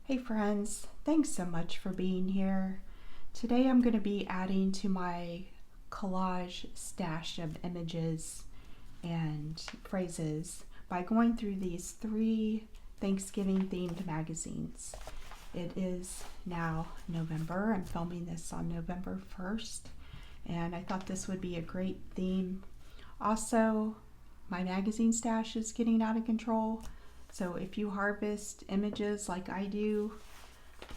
Hey friends, thanks so much for being here. Today I'm going to be adding to my collage stash of images and phrases by going through these 3 Thanksgiving themed magazines. It is now November. I'm filming this on November 1st, and I thought this would be a great theme. Also, my magazine stash is getting out of control. So if you harvest images like I do,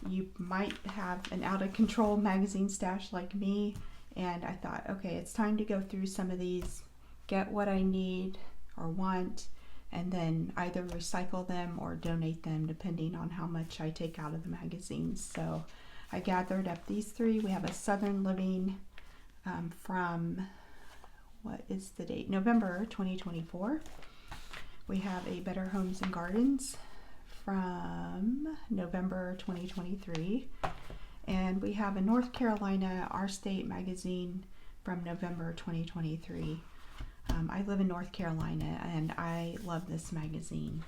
you might have an out of control magazine stash like me. And I thought, okay, it's time to go through some of these, get what I need or want, and then either recycle them or donate them depending on how much I take out of the magazines. So I gathered up these 3. We have a Southern Living from, what is the date? November 2024. We have a Better Homes and Gardens from November 2023. And we have a North Carolina Our State magazine from November 2023. I live in North Carolina and I love this magazine.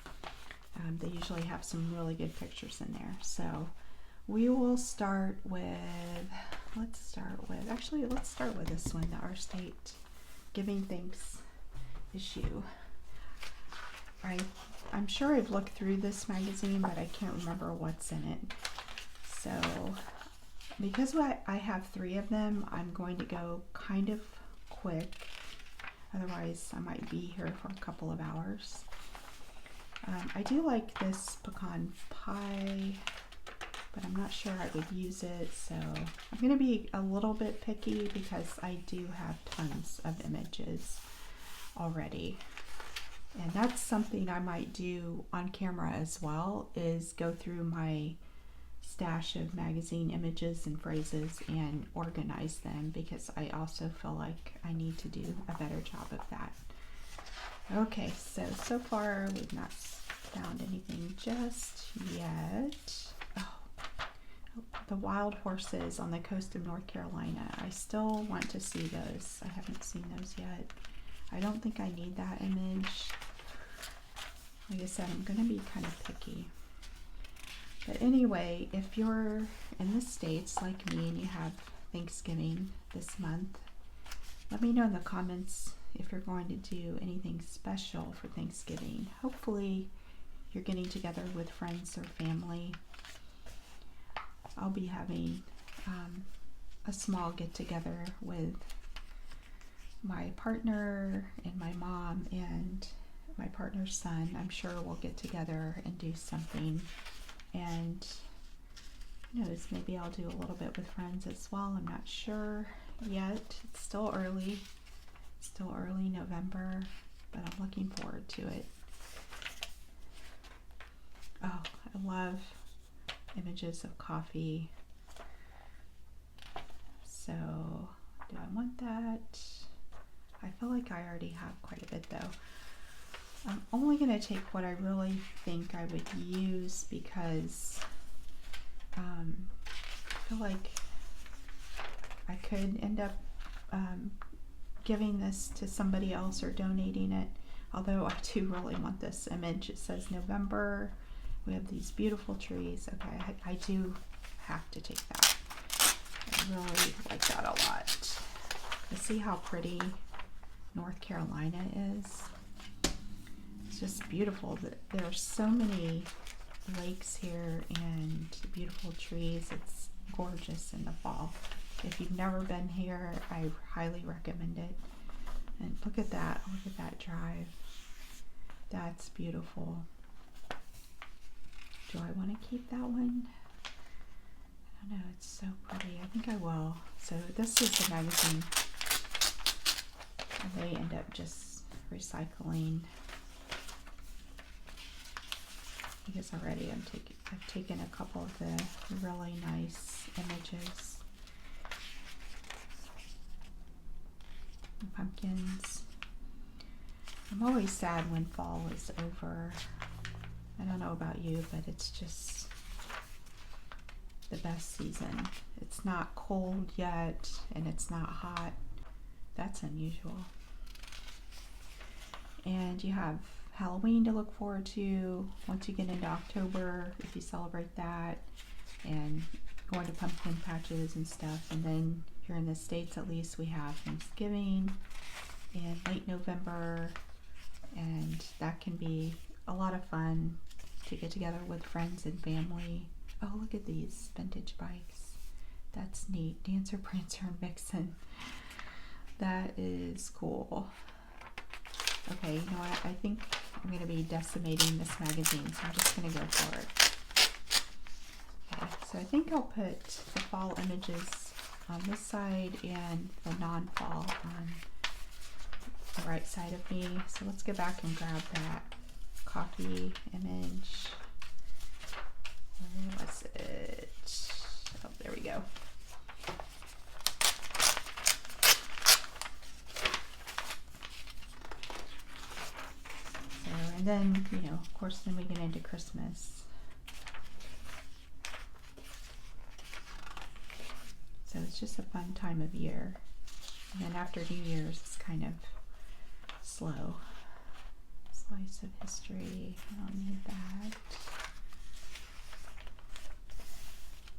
They usually have some really good pictures in there. So we will start with, let's start with this one, the Our State Giving Thanks issue. I'm sure I've looked through this magazine, but I can't remember what's in it. So, because I have 3 of them, I'm going to go kind of quick. Otherwise, I might be here for a couple of hours. I do like this pecan pie, but I'm not sure I would use it. So, I'm going to be a little bit picky because I do have tons of images already. And that's something I might do on camera as well, is go through my stash of magazine images and phrases and organize them, because I also feel like I need to do a better job of that. Okay, so far we've not found anything just yet. Oh, the wild horses on the coast of North Carolina. I still want to see those. I haven't seen those yet. I don't think I need that image. Like I said, I'm going to be kind of picky. But anyway, if you're in the States like me and you have Thanksgiving this month, let me know in the comments if you're going to do anything special for Thanksgiving. Hopefully you're getting together with friends or family. I'll be having a small get-together with my partner and my mom and my partner's son. I'm sure we'll get together and do something, and who knows, maybe I'll do a little bit with friends as well. I'm not sure yet. It's still early November, but I'm looking forward to it. Oh, I love images of coffee. So do I want that? I feel like I already have quite a bit though. I'm only going to take what I really think I would use, because I feel like I could end up giving this to somebody else or donating it. Although I do really want this image. It says November. We have these beautiful trees. Okay, I do have to take that. I really like that a lot. Let's see how pretty North Carolina is. It's just beautiful. There are so many lakes here and beautiful trees. It's gorgeous in the fall. If you've never been here, I highly recommend it. And look at that drive. That's beautiful. Do I want to keep that one? I don't know, it's so pretty. I think I will. So this is the magazine. And they end up just recycling, because already I've taken a couple of the really nice images. The pumpkins. I'm always sad when fall is over. I don't know about you, but it's just the best season. It's not cold yet, and it's not hot. That's unusual. And you have Halloween to look forward to once you get into October, if you celebrate that, and going to pumpkin patches and stuff. And then here in the States, at least, we have Thanksgiving in late November, and that can be a lot of fun to get together with friends and family. Oh, look at these vintage bikes. That's neat. Dancer, Prancer, and Vixen. That is cool. Okay, you know what? I think I'm going to be decimating this magazine, so I'm just going to go for it. Okay, so I think I'll put the fall images on this side and the non-fall on the right side of me. So let's go back and grab that coffee image. Where was it? Oh, there we go. So, and then, you know, of course, then we get into Christmas. So it's just a fun time of year. And then after New Year's, it's kind of slow. Slice of history. I don't need that.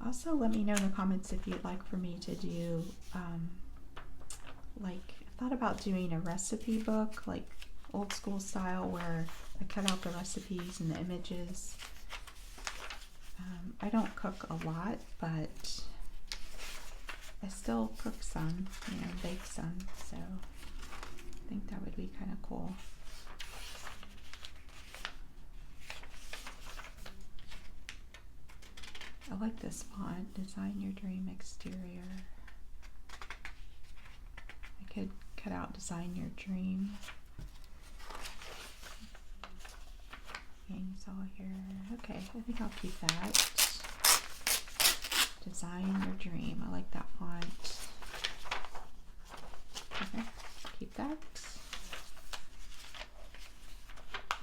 Also, let me know in the comments if you'd like for me to do, like, I thought about doing a recipe book, like old school style, where I cut out the recipes and the images. I don't cook a lot, but I still cook some, you know, bake some, so I think that would be kind of cool. I like this font, Design Your Dream Exterior. I could cut out Design Your Dream. Names all here. Okay, I think I'll keep that. Design Your Dream. I like that font. Okay, keep that.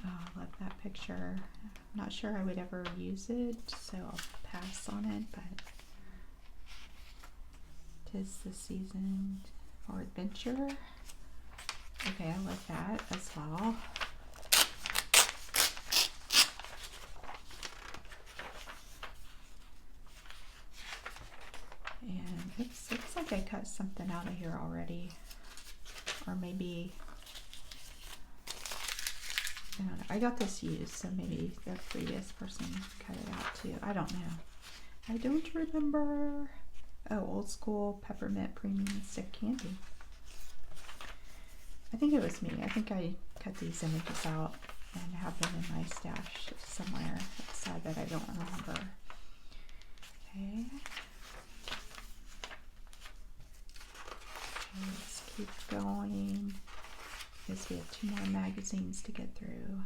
Oh, I love that picture. I'm not sure I would ever use it, so I'll pass on it, but 'tis the season for adventure. Okay, I like that as well. And it looks like I cut something out of here already, or maybe, I don't know. I got this used, so maybe the previous person cut it out too. I don't know. I don't remember. Oh, old school peppermint premium stick candy. I think it was me. I think I cut these images out and have them in my stash somewhere outside that I don't remember. Okay. Let's keep going, because we have 2 more magazines to get through.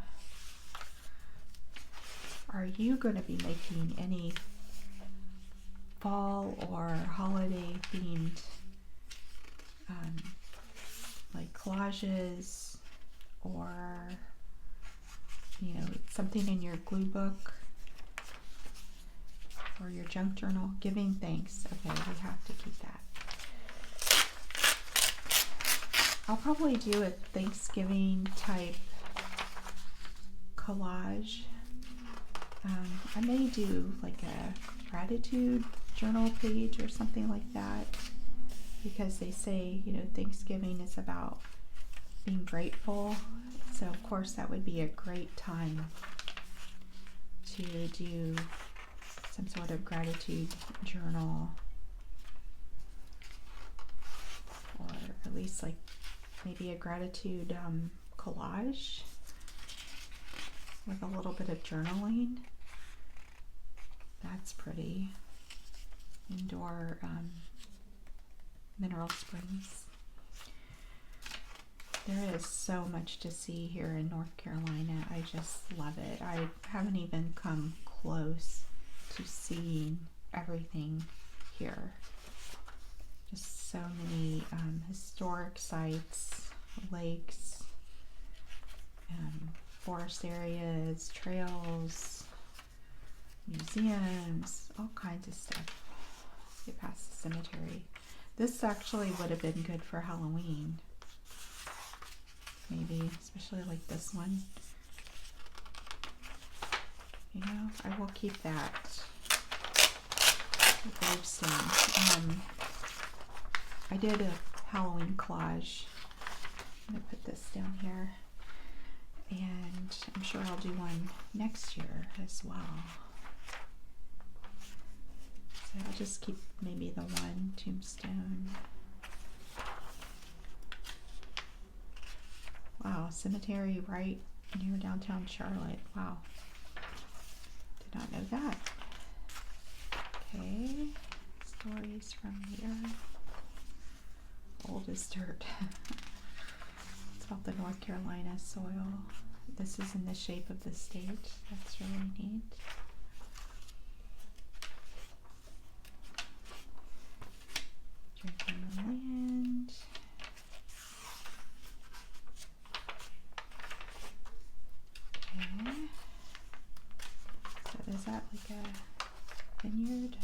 Are you going to be making any fall or holiday themed like collages, or, you know, something in your glue book or your junk journal? Giving thanks. Okay, we have to keep that. I'll probably do a Thanksgiving type collage. I may do like a gratitude journal page or something like that, because they say, you know, Thanksgiving is about being grateful. So of course that would be a great time to do some sort of gratitude journal, or at least like maybe a gratitude collage with a little bit of journaling. That's pretty. Indoor mineral springs. There is so much to see here in North Carolina. I just love it. I haven't even come close to seeing everything here. Just so many historic sites, lakes, forest areas, trails, museums, all kinds of stuff. Let's get past the cemetery. This actually would have been good for Halloween. Maybe, especially like this one. You know, I will keep that. The gravestone. I did a Halloween collage. I'm gonna put this down here, and I'm sure I'll do one next year as well. So I'll just keep maybe the one tombstone. Wow, cemetery right near downtown Charlotte. Wow. Did not know that. Okay. Stories from the earth. Old as dirt. It's about the North Carolina soil. This is in the shape of the state. That's really neat. Drinking the land. Okay. So is that like a vineyard?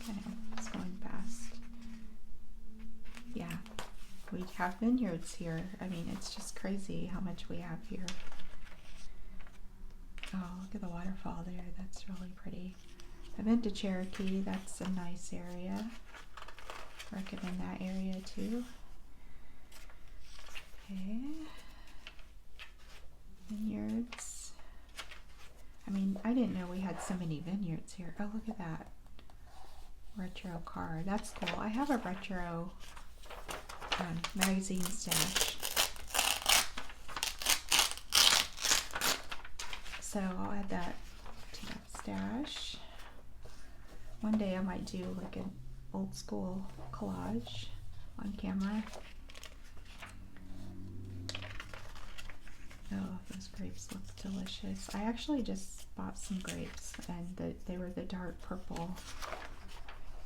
Okay, it's going fast. Yeah, we have vineyards here. I mean, it's just crazy how much we have here. Oh, look at the waterfall there. That's really pretty. I've been to Cherokee. That's a nice area. Recommend that area too. Okay. Vineyards. I mean, I didn't know we had so many vineyards here. Oh, look at that. Retro car. That's cool. I have a retro magazine stash. So I'll add that to that stash. One day I might do like an old school collage on camera. Oh, those grapes look delicious. I actually just bought some grapes and they were the dark purple.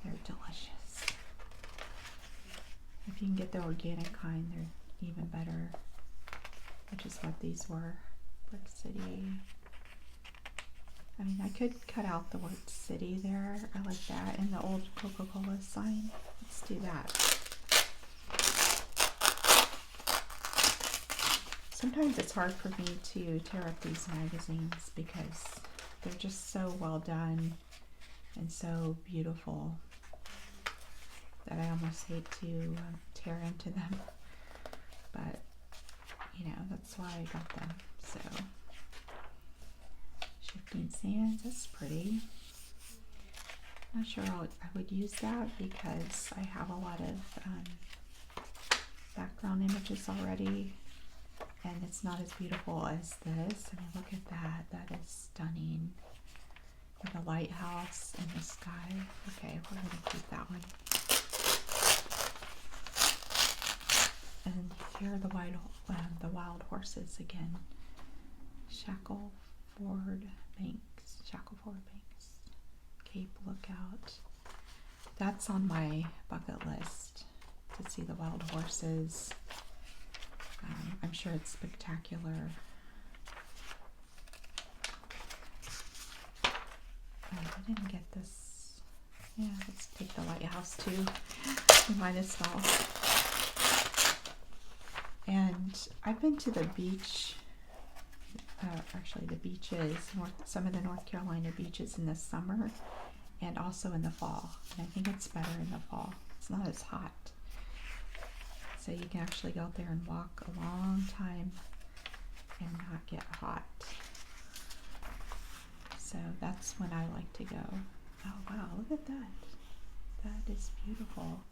They're delicious. If you can get the organic kind, they're even better, which is what these were. Brick City. I mean, I could cut out the word city there. I like that. And the old Coca-Cola sign. Let's do that. Sometimes it's hard for me to tear up these magazines because they're just so well done and so beautiful that I almost hate to tear into them. But, you know, that's why I got them. So, Shifting Sands, that's pretty. Not sure I would use that because I have a lot of background images already. And it's not as beautiful as this. I mean, look at that. That is stunning. With a lighthouse in the sky. Okay, we're going to keep that one. And here are the wild horses again. Shackleford Banks. Cape Lookout. That's on my bucket list to see the wild horses. I'm sure it's spectacular. Oh, I didn't get this. Yeah, let's take the lighthouse too. We might as well. And I've been to the beach, actually the beaches, some of the North Carolina beaches in the summer and also in the fall. And I think it's better in the fall. It's not as hot. So you can actually go out there and walk a long time and not get hot. So that's when I like to go. Oh wow, look at that. That is beautiful.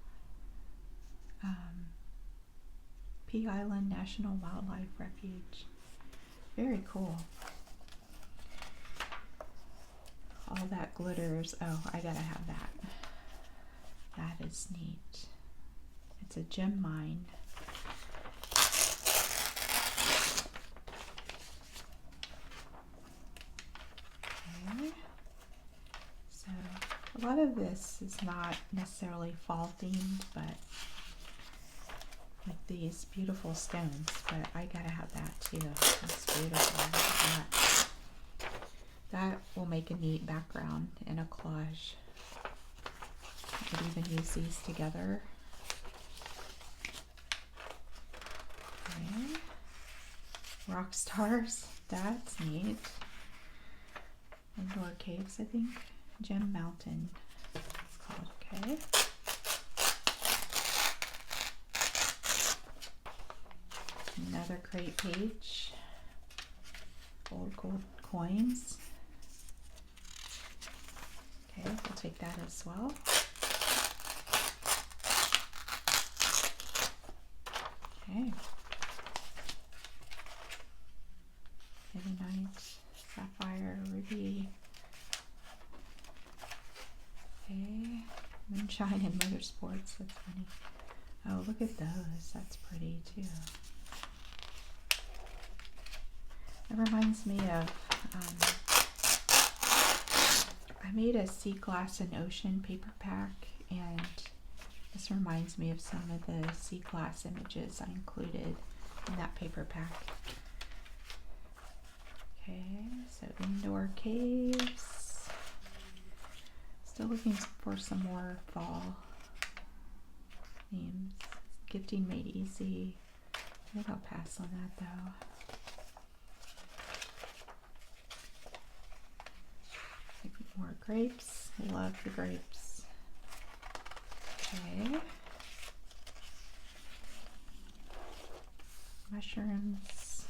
Pea Island National Wildlife Refuge. Very cool. All that glitters. Oh, I gotta have that. That is neat. It's a gem mine. Okay. So a lot of this is not necessarily fall themed, but like these beautiful stones, but I gotta have that too. That's beautiful. Look at that. That will make a neat background in a collage. I could even use these together. Rock stars, that's neat. Indoor caves, I think. Gem Mountain, it's called. Okay. Another great page. Old gold coins. Okay, we'll take that as well. Okay. Midnight, sapphire, ruby. Okay. Moonshine and motorsports. That's funny. Oh, look at those. That's pretty too. It reminds me of, I made a sea glass and ocean paper pack, and this reminds me of some of the sea glass images I included in that paper pack. Okay, so indoor caves. Still looking for some more fall themes. Gifting made easy. I think I'll pass on that though. More grapes. Love the grapes. Okay. Mushrooms.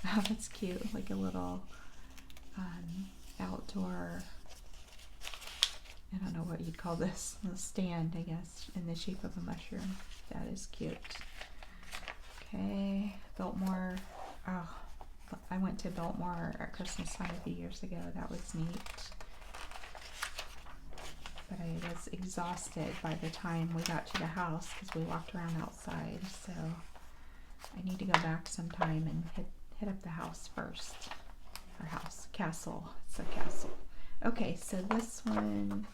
Oh, that's cute. Like a little outdoor, I don't know what you'd call this, a stand, I guess, in the shape of a mushroom. That is cute. Okay. Biltmore. Oh, I went to Biltmore at Christmas time a few years ago. That was neat. But I was exhausted by the time we got to the house because we walked around outside. So I need to go back sometime and hit up the house first. Or house, castle. It's a castle. Okay, so this one,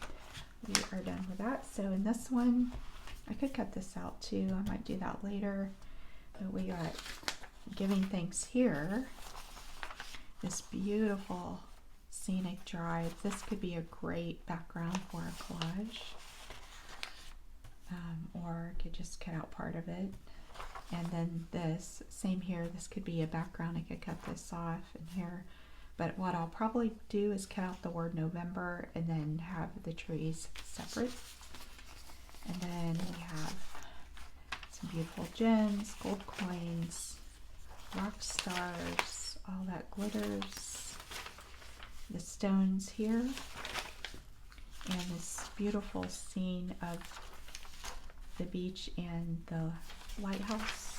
we are done with that. So in this one, I could cut this out too. I might do that later. But we got Giving Thanks here. This beautiful scenic drive. This could be a great background for a collage, or I could just cut out part of it. And then this, same here, this could be a background. I could cut this off in here, but what I'll probably do is cut out the word November and then have the trees separate. And then we have some beautiful gems, gold coins, rock stars, all that glitters, the stones here, and this beautiful scene of the beach and the lighthouse.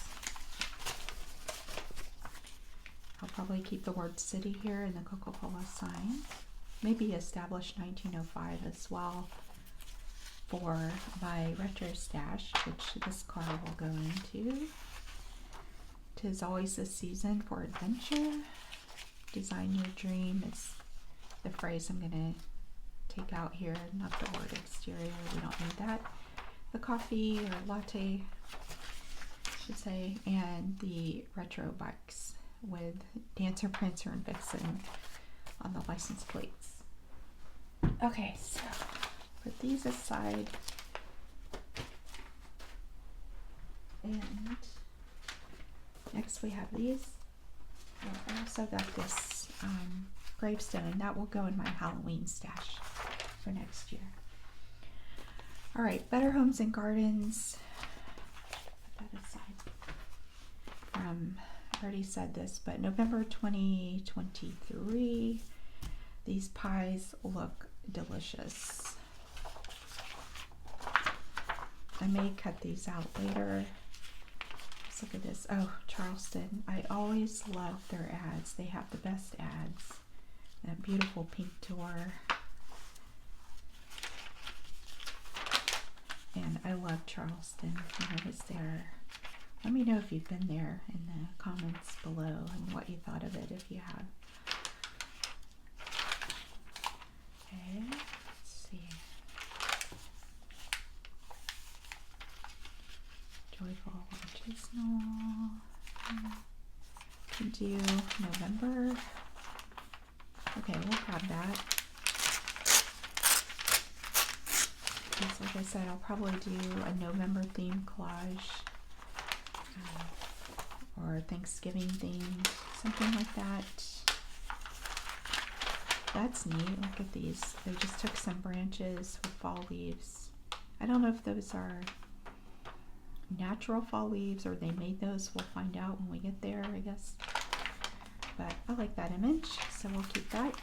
I'll probably keep the word city here and the Coca-Cola sign. Maybe established 1905 as well for my retro stash, which this card will go into. 'Tis always the season for adventure. Design your dream is the phrase I'm going to take out here, not the word exterior. We don't need that. The coffee or latte, I should say, and the retro bikes with Dancer, Prancer, and Vixen on the license plates. Okay, so put these aside. And next we have these. I also got this gravestone. That will go in my Halloween stash for next year. All right, Better Homes and Gardens. Put that aside. I already said this, but November 2023. These pies look delicious. I may cut these out later. Let's look at this. Oh, Charleston. I always love their ads. They have the best ads. That beautiful pink tour. And I love Charleston. When I was there. Let me know if you've been there in the comments below and what you thought of it if you have. Okay, let's see. Joyful Artisanal. Can do November. Okay, we'll grab that. Because like I said, I'll probably do a November theme collage. Or Thanksgiving theme, something like that. That's neat. Look at these. They just took some branches with fall leaves. I don't know if those are natural fall leaves or they made those. We'll find out when we get there, I guess. But I like that image, so we'll keep that.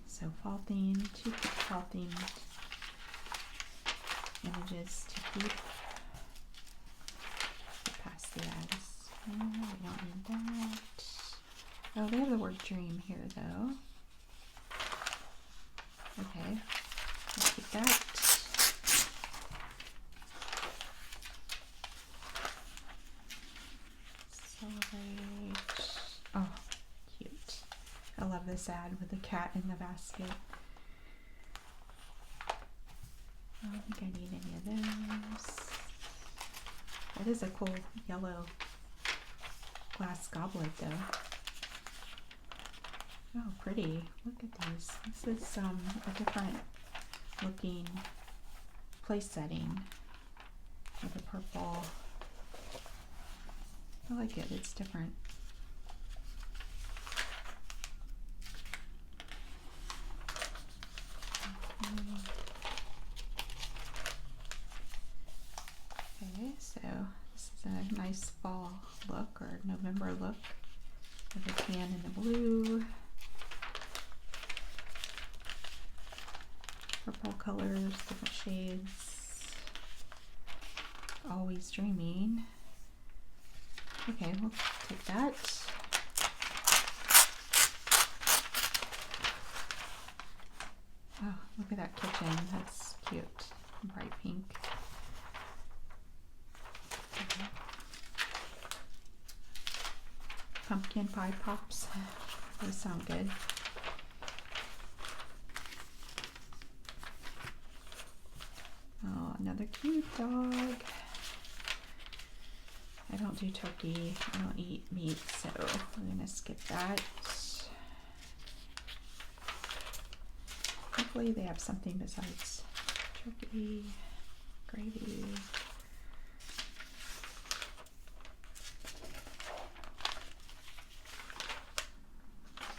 So fall themed, 2 fall themed images to keep. Past the ads. Oh, we don't need that. Oh, they have the word dream here though. Okay, we'll keep that. Celebrate. Oh, cute. I love this ad with the cat in the basket. I don't think I need any of those. That is a cool yellow glass goblet though. Oh, pretty. Look at these. This is a different looking place setting with a purple. I like it. It's different. Okay, so this is a nice fall look or November look with a tan in the blue. Purple colors, different shades. Always dreaming. Okay, we'll take that. Oh, look at that kitchen. That's cute. Bright pink. Okay. Pumpkin pie pops. Those sound good. Oh, another cute dog. I don't do turkey. I don't eat meat, so I'm gonna skip that. Hopefully they have something besides turkey, gravy.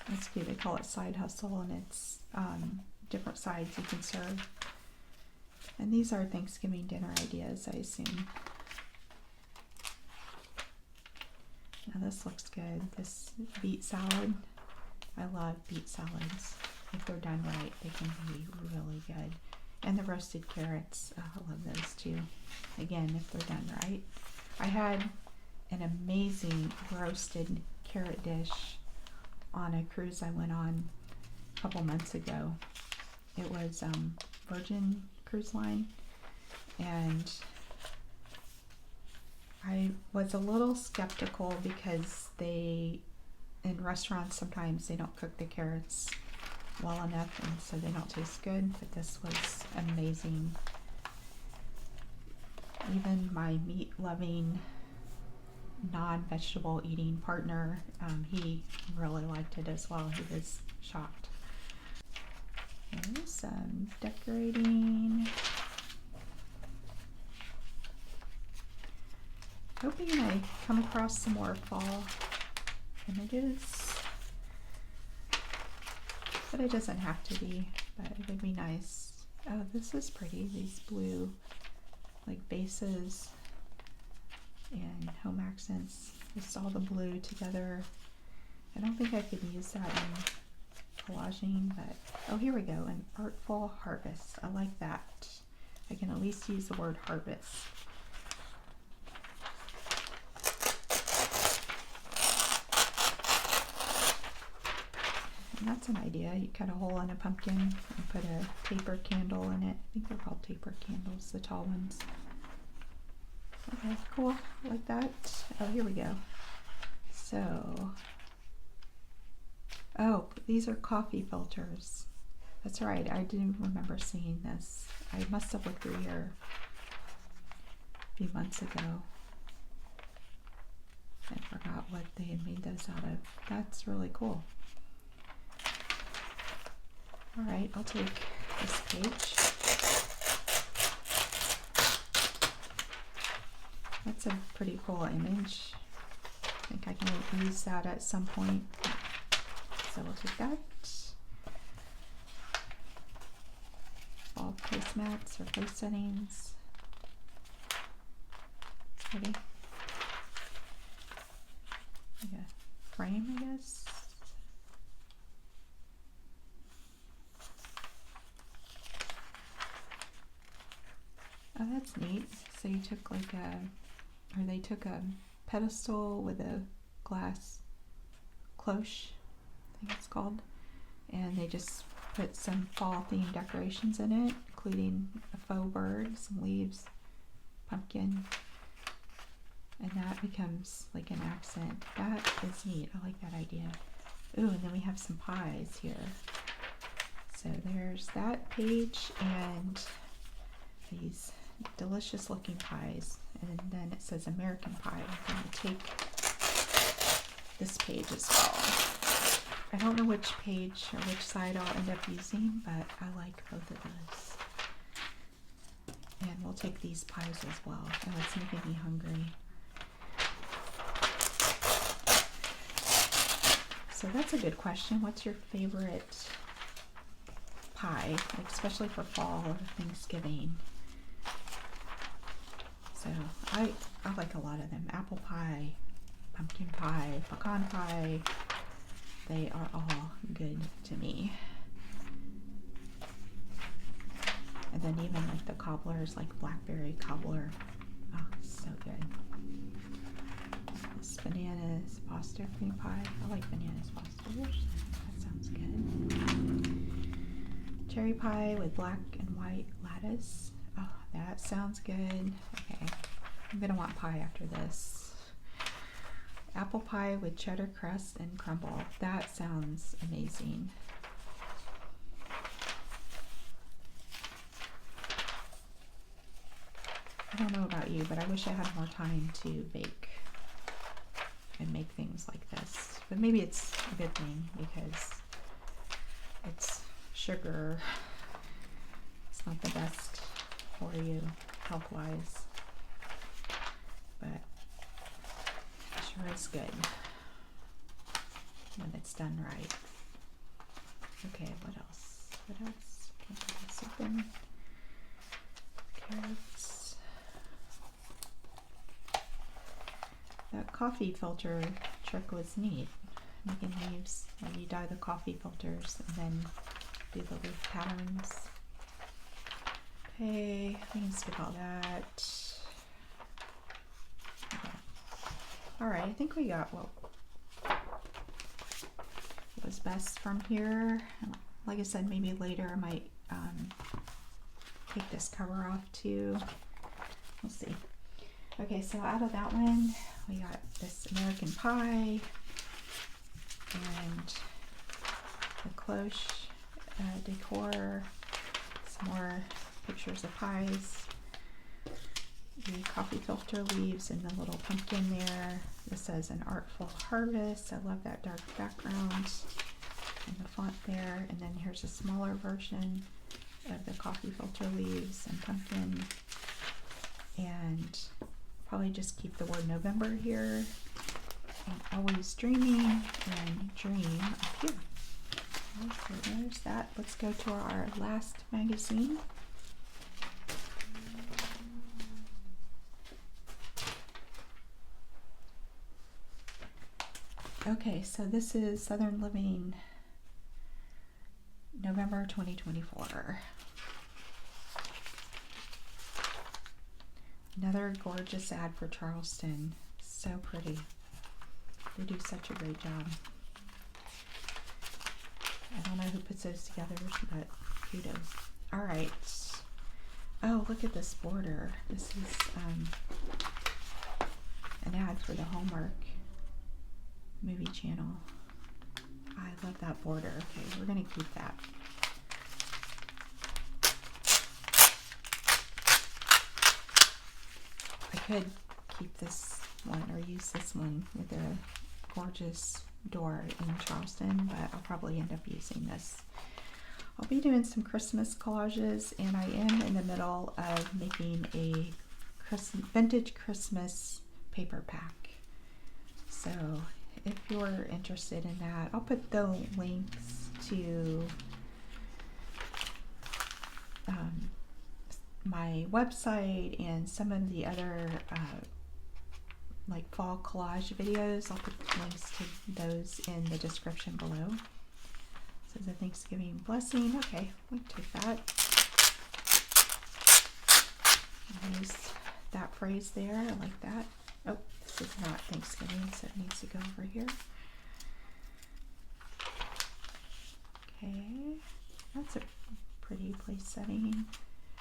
That's cute. They call it side hustle, and it's different sides you can serve. And these are Thanksgiving dinner ideas, I assume. Now this looks good. This beet salad. I love beet salads. If they're done right, they can be really good. And the roasted carrots. Oh, I love those too. Again, if they're done right. I had an amazing roasted carrot dish on a cruise I went on a couple months ago. It was Virgin Cruise Line, and I was a little skeptical because in restaurants sometimes they don't cook the carrots well enough and so they don't taste good, but this was amazing. Even my meat loving non-vegetable eating partner, he really liked it as well. He was shocked. Okay, some decorating. Hoping I come across some more fall images, but it doesn't have to be, but it would be nice. Oh, this is pretty. These blue like bases and home accents, just all the blue together. I don't think I could use that in collaging, but oh, here we go, an artful harvest. I like that. I can at least use the word harvest. And that's an idea. You cut a hole in a pumpkin and put a taper candle in it. I think they're called taper candles, the tall ones. Okay, cool. Like that. Oh, here we go. So, oh, these are coffee filters. That's right. I didn't remember seeing this. I must have looked through here a few months ago. I forgot what they had made those out of. That's really cool. All right, I'll take this page. That's a pretty cool image. think I can use that at some point. So we'll take that. All placemats or place settings. Ready? Like a frame, I guess. Oh, that's neat. So you took like a, or they took a pedestal with a glass cloche, I think it's called, and they just put some fall themed decorations in it, including a faux bird, some leaves, pumpkin, and that becomes like an accent. That is neat. I like that idea. Ooh, and then we have some pies here. So there's that page and these delicious looking pies, and then it says American pie. I'm going to take this page as well. I don't know which page or which side I'll end up using, but I like both of those. And we'll take these pies as well. Oh, it's making me hungry. So that's a good question. What's your favorite pie, like especially for fall or Thanksgiving? So I like a lot of them. Apple pie, pumpkin pie, pecan pie. They are all good to me. And then even like the cobblers, like blackberry cobbler. Oh, so good. This bananas Foster cream pie. I like bananas Fosters. That sounds good. Cherry pie with black and white lattice. Oh, that sounds good. Okay, I'm gonna want pie after this. Apple pie with cheddar crust and crumble. That sounds amazing. I don't know about you, but I wish I had more time to bake and make things like this. But maybe it's a good thing because it's sugar. It's not the best for you health-wise, but it sure is good when it's done right. Okay, what else? What else? Can't put this open. Carrots. That coffee filter trick was neat. Making leaves, where you dye the coffee filters and then do the leaf patterns. Okay, we can skip all that. Okay. All right, I think we got what was best from here. Like I said, maybe later I might take this cover off too. We'll see. Okay, so out of that one, we got this American pie and the cloche decor, some more pictures of pies, the coffee filter leaves and the little pumpkin there. This says an artful harvest. I love that dark background and the font there. And then here's a smaller version of the coffee filter leaves and pumpkin. And probably just keep the word November here. And always dreaming and dream up here. So there's that. Let's go to our last magazine. Okay, so this is Southern Living, November 2024. Another gorgeous ad for Charleston. So pretty. They do such a great job. I don't know who puts those together, but kudos. All right. Oh, look at this border. This is an ad for the Hallmark movie channel. I love that border. Okay, we're gonna keep that. I could keep this one or use this one with a gorgeous door in Charleston, but I'll probably end up using this. I'll be doing some Christmas collages, and I am in the middle of making a vintage Christmas paper pack. So if you're interested in that, I'll put the links to my website and some of the other like fall collage videos. I'll put links to those in the description below. This is a Thanksgiving blessing. Okay, we can take that. I'll use that phrase there. I like that. Oh, this is not Thanksgiving, so it needs to go over here. Okay, that's a pretty place setting.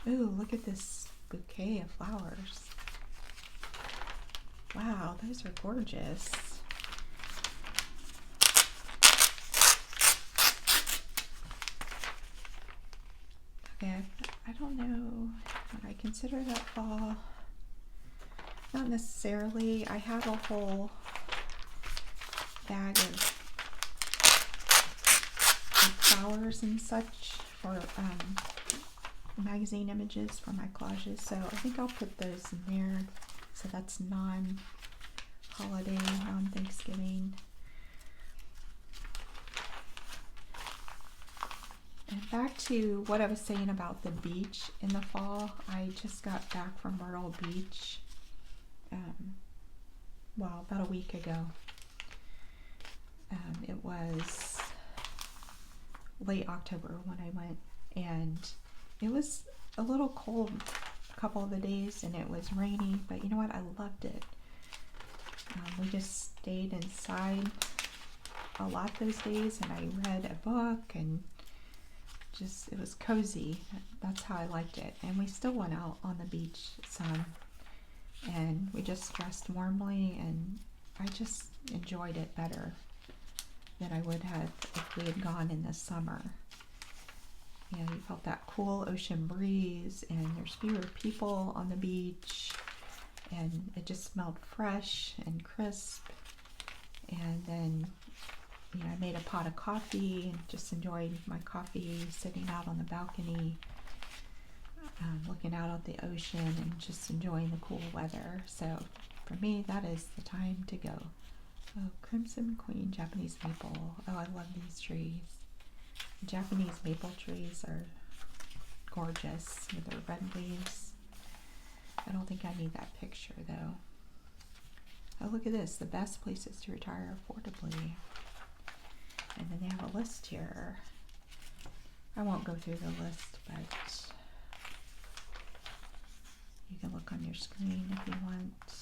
Ooh, look at this bouquet of flowers. Wow, those are gorgeous. Okay, I don't know what I consider that fall. Not necessarily. I have a whole bag of flowers and such for magazine images for my collages, so I think I'll put those in there. So that's non-holiday, non-Thanksgiving. And back to what I was saying about the beach in the fall. I just got back from Myrtle Beach, well, about a week ago. It was late October when I went, and it was a little cold a couple of the days, and it was rainy, but you know what? I loved it. We just stayed inside a lot those days, and I read a book, and just, it was cozy. That's how I liked it. And we still went out on the beach some, and we just dressed warmly, and I just enjoyed it better than I would have if we had gone in the summer. You know, you felt that cool ocean breeze, and there's fewer people on the beach, and it just smelled fresh and crisp. And then, you know, I made a pot of coffee and just enjoyed my coffee sitting out on the balcony, looking out at the ocean and just enjoying the cool weather. So for me, that is the time to go. Oh, Crimson Queen Japanese Maple. Oh, I love these trees. Japanese maple trees are gorgeous with their red leaves. I don't think I need that picture though. Oh, look at this. The best places to retire affordably. And then they have a list here. I won't go through the list, but you can look on your screen if you want.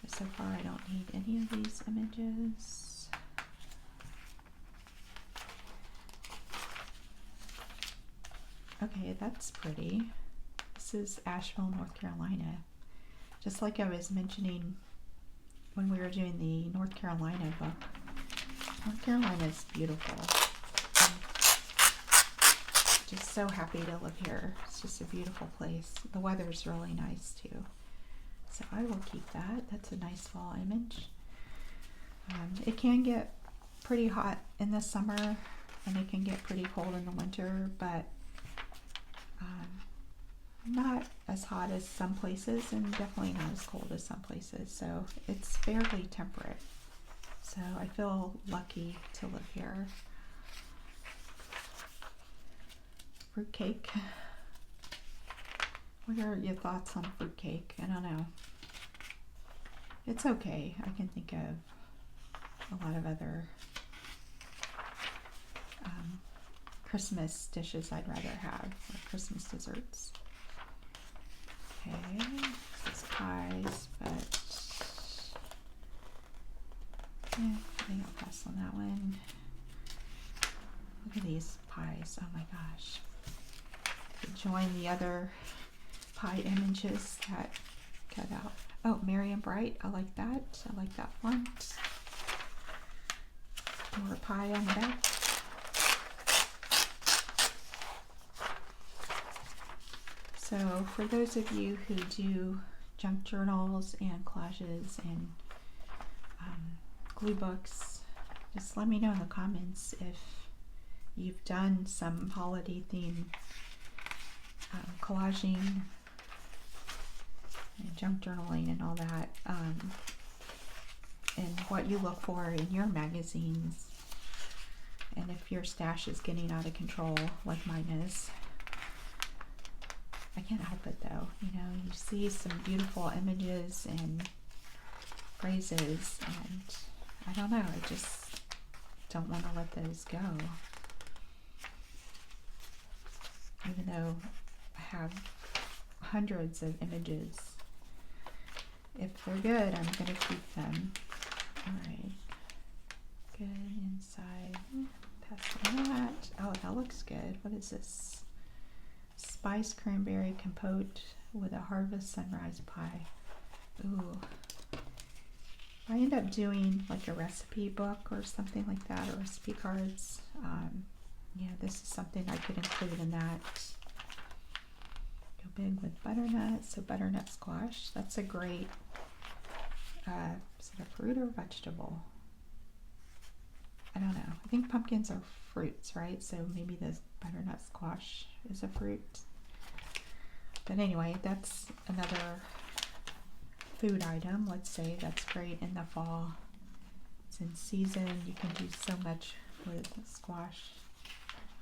But so far I don't need any of these images. Okay, that's pretty. This is Asheville, North Carolina. Just like I was mentioning when we were doing the North Carolina book. North Carolina is beautiful. I'm just so happy to live here. It's just a beautiful place. The weather's really nice too. So I will keep that. That's a nice fall image. It can get pretty hot in the summer, and it can get pretty cold in the winter, but not as hot as some places, and definitely not as cold as some places. So it's fairly temperate. So I feel lucky to live here. Fruitcake. What are your thoughts on fruitcake? I don't know. It's okay. I can think of a lot of other Christmas dishes I'd rather have, or Christmas desserts. Okay, this is pies, but yeah, I think I'll pass on that one. Look at these pies. Oh my gosh. Join the other pie images that cut out. Oh, Merry and Bright. I like that. I like that font. More pie on the back. So for those of you who do junk journals and collages and glue books, just let me know in the comments if you've done some holiday themed collaging and junk journaling and all that. and what you look for in your magazines. And if your stash is getting out of control, like mine is, I can't help it though. You know, you see some beautiful images and phrases, and I don't know, I just don't want to let those go. Even though I have hundreds of images, if they're good, I'm going to keep them. Alright, good inside. Pass that. Oh, that looks good. What is this? Spiced cranberry compote with a harvest sunrise pie. Ooh. I end up doing like a recipe book or something like that, or recipe cards. Yeah, this is something I could include in that. Go big with butternut. So butternut squash. That's a great, is it a fruit or vegetable? I don't know. I think pumpkins are fruits, right? So maybe the butternut squash is a fruit. But anyway, that's another food item, let's say, that's great in the fall. It's in season. You can do so much with squash.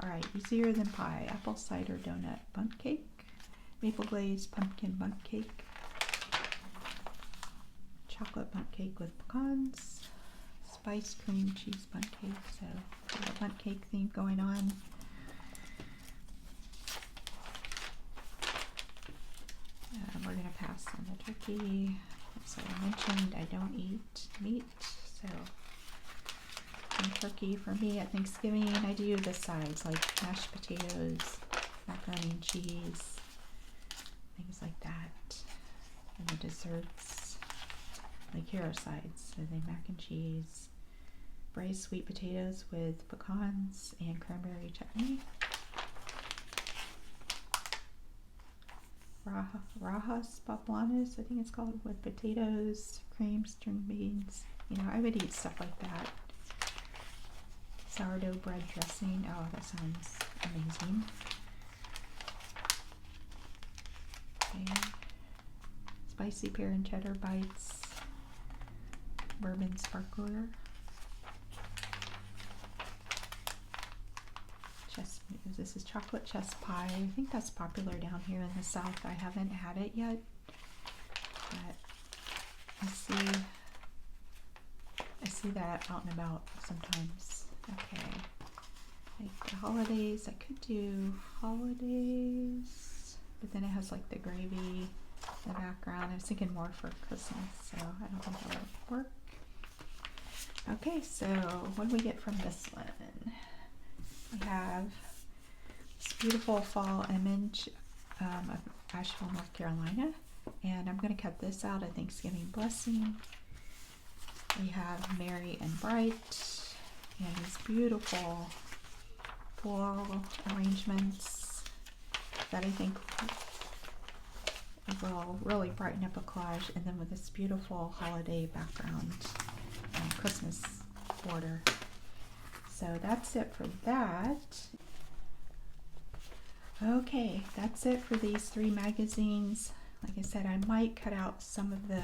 Alright, easier than pie. Apple cider donut bundt cake. Maple glazed pumpkin bundt cake. Chocolate bundt cake with pecans. Spiced cream cheese bundt cake. So, a bundt cake theme going on. We're going to pass on the turkey. So I mentioned I don't eat meat, so turkey for me at Thanksgiving. I do the sides like mashed potatoes, macaroni and cheese, things like that. And the desserts, like here are sides, so they mac and cheese, braised sweet potatoes with pecans and cranberry chutney. Rajas poblanas, I think it's called, with potatoes, cream, string beans. You know, I would eat stuff like that. Sourdough bread dressing. Oh, that sounds amazing. Okay. Spicy pear and cheddar bites. Bourbon sparkler. This is chocolate chess pie. I think that's popular down here in the South. I haven't had it yet, but I see that out and about sometimes. Okay, like the holidays, I could do holidays, but then it has like the gravy in the background. I was thinking more for Christmas, so I don't think that would work. Okay, so what do we get from this one? We have this beautiful fall image of Asheville, North Carolina, and I'm going to cut this out, a Thanksgiving blessing. We have Merry and Bright, and these beautiful floral arrangements that I think will really brighten up a collage, and then with this beautiful holiday background and Christmas border. So that's it for that. Okay, that's it for these 3 magazines. Like I said, I might cut out some of the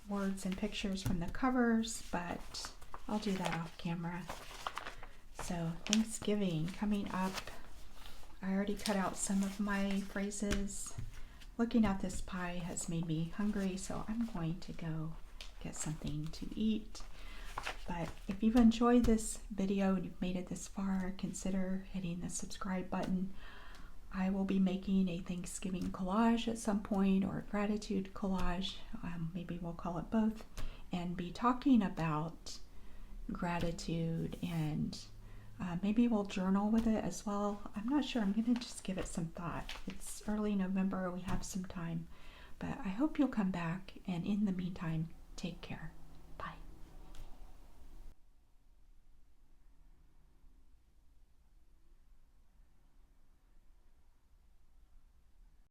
words and pictures from the covers, but I'll do that off camera. So Thanksgiving coming up. I already cut out some of my phrases. Looking at this pie has made me hungry, so I'm going to go get something to eat. But if you've enjoyed this video and you've made it this far, consider hitting the subscribe button. I will be making a Thanksgiving collage at some point, or a gratitude collage, maybe we'll call it both, and be talking about gratitude, and maybe we'll journal with it as well. I'm not sure. I'm going to just give it some thought. It's early November. We have some time, but I hope you'll come back, and in the meantime, take care.